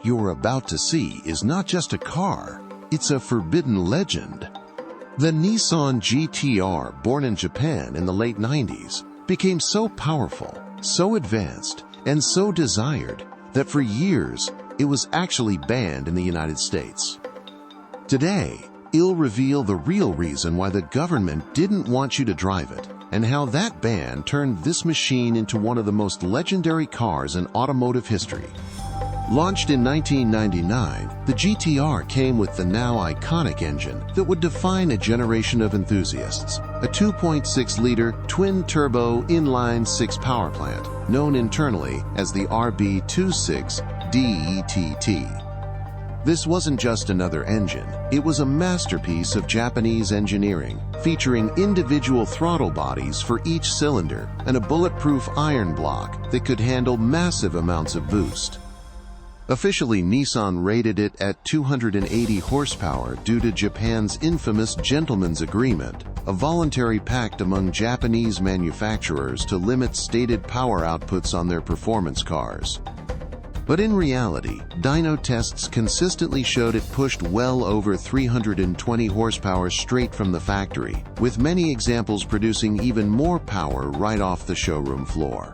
What you're about to see is not just a car, it's a forbidden legend. The Nissan GT-R, born in Japan in the late 90s, became so powerful, so advanced, and so desired that for years it was actually banned in the United States. Today, I'll reveal the real reason why the government didn't want you to drive it, and how that ban turned this machine into one of the most legendary cars in automotive history. Launched in 1999, the GT-R came with the now iconic engine that would define a generation of enthusiasts, a 2.6-liter twin-turbo inline-six power plant, known internally as the RB26DETT. This wasn't just another engine, it was a masterpiece of Japanese engineering, featuring individual throttle bodies for each cylinder and a bulletproof iron block that could handle massive amounts of boost. Officially, Nissan rated it at 280 horsepower due to Japan's infamous Gentleman's Agreement, a voluntary pact among Japanese manufacturers to limit stated power outputs on their performance cars. But in reality, dyno tests consistently showed it pushed well over 320 horsepower straight from the factory, with many examples producing even more power right off the showroom floor.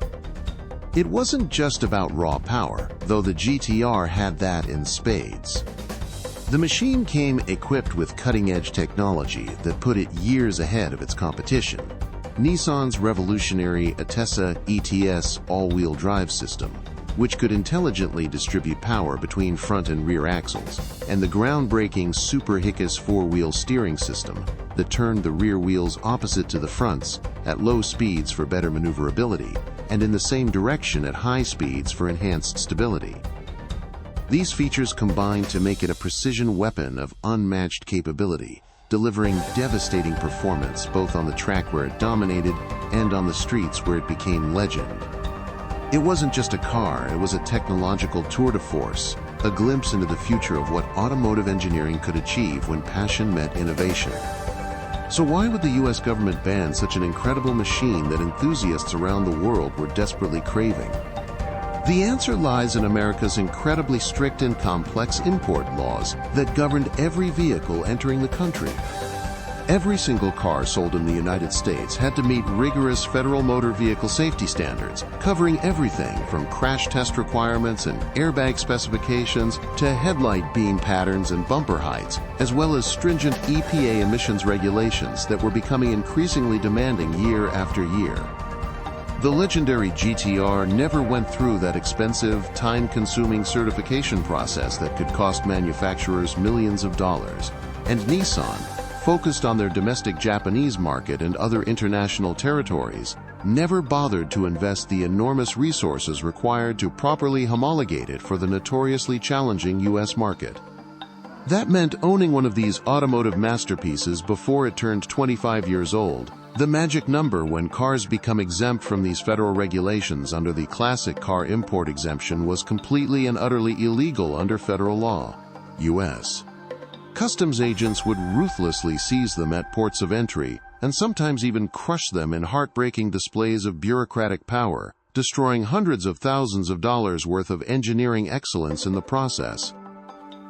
It wasn't just about raw power, though the GT-R had that in spades. The machine came equipped with cutting-edge technology that put it years ahead of its competition. Nissan's revolutionary Atessa ETS all-wheel drive system, which could intelligently distribute power between front and rear axles, and the groundbreaking Super Hickus four-wheel steering system that turned the rear wheels opposite to the fronts at low speeds for better maneuverability, and in the same direction at high speeds for enhanced stability. These features combined to make it a precision weapon of unmatched capability, delivering devastating performance both on the track where it dominated and on the streets where it became legend. It wasn't just a car, it was a technological tour de force, a glimpse into the future of what automotive engineering could achieve when passion met innovation. So why would the US government ban such an incredible machine that enthusiasts around the world were desperately craving? The answer lies in America's incredibly strict and complex import laws that governed every vehicle entering the country. Every single car sold in the United States had to meet rigorous federal motor vehicle safety standards, covering everything from crash test requirements and airbag specifications to headlight beam patterns and bumper heights, as well as stringent EPA emissions regulations that were becoming increasingly demanding year after year. The legendary GT-R never went through that expensive, time-consuming certification process that could cost manufacturers millions of dollars, and Nissan, focused on their domestic Japanese market and other international territories, never bothered to invest the enormous resources required to properly homologate it for the notoriously challenging US market. That meant owning one of these automotive masterpieces before it turned 25 years old, the magic number when cars become exempt from these federal regulations under the classic car import exemption, was completely and utterly illegal under federal law. US. Customs agents would ruthlessly seize them at ports of entry, and sometimes even crush them in heartbreaking displays of bureaucratic power, destroying hundreds of thousands of dollars worth of engineering excellence in the process.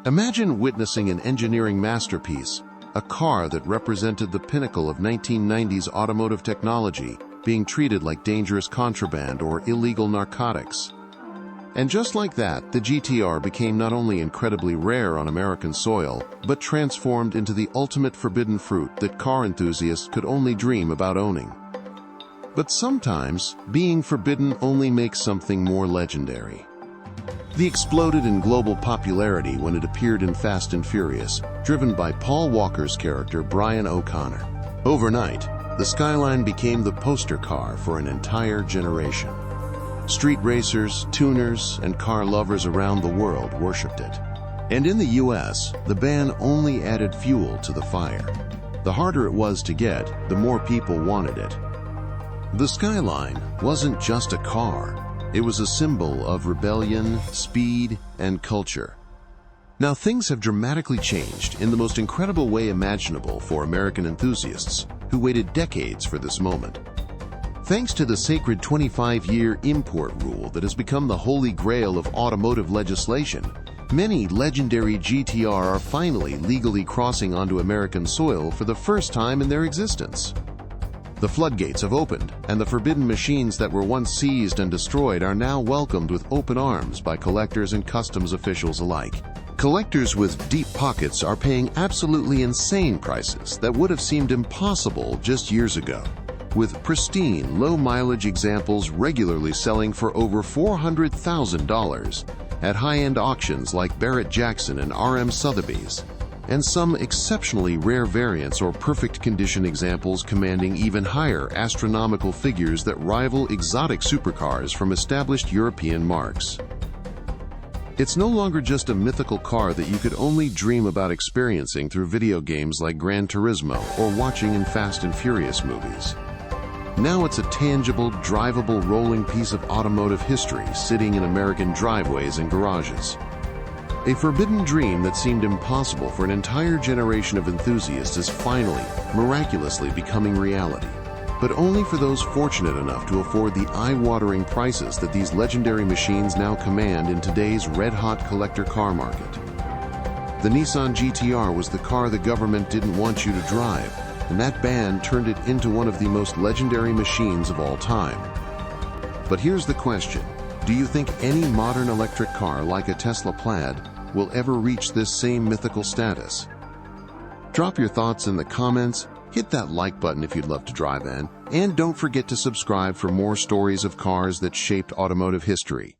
Imagine witnessing an engineering masterpiece, a car that represented the pinnacle of 1990s automotive technology, being treated like dangerous contraband or illegal narcotics. And just like that, the GT-R became not only incredibly rare on American soil, but transformed into the ultimate forbidden fruit that car enthusiasts could only dream about owning. But sometimes, being forbidden only makes something more legendary. The exploded in global popularity when it appeared in Fast and Furious, driven by Paul Walker's character Brian O'Connor. Overnight, the Skyline became the poster car for an entire generation. Street racers, tuners, and car lovers around the world worshipped it. And in the US, the ban only added fuel to the fire. The harder it was to get, the more people wanted it. The Skyline wasn't just a car. It was a symbol of rebellion, speed, and culture. Now things have dramatically changed in the most incredible way imaginable for American enthusiasts who waited decades for this moment. Thanks to the sacred 25-year import rule that has become the holy grail of automotive legislation, Many legendary GT-R are finally legally crossing onto American soil for the first time in their existence. The floodgates have opened, and the forbidden machines that were once seized and destroyed are now welcomed with open arms by collectors and customs officials alike. Collectors with deep pockets are paying absolutely insane prices that would have seemed impossible just years ago, with pristine, low-mileage examples regularly selling for over $400,000 at high-end auctions like Barrett-Jackson and R.M. Sotheby's, and some exceptionally rare variants or perfect condition examples commanding even higher astronomical figures that rival exotic supercars from established European marques. It's no longer just a mythical car that you could only dream about experiencing through video games like Gran Turismo or watching in Fast and Furious movies. Now it's a tangible, drivable, rolling piece of automotive history sitting in American driveways and garages. A forbidden dream that seemed impossible for an entire generation of enthusiasts is finally, miraculously becoming reality. But only for those fortunate enough to afford the eye-watering prices that these legendary machines now command in today's red-hot collector car market. The Nissan GT-R was the car the government didn't want you to drive, and that ban turned it into one of the most legendary machines of all time. But here's the question: do you think any modern electric car like a Tesla Plaid will ever reach this same mythical status? Drop your thoughts in the comments, hit that like button if you'd love to drive in, and don't forget to subscribe for more stories of cars that shaped automotive history.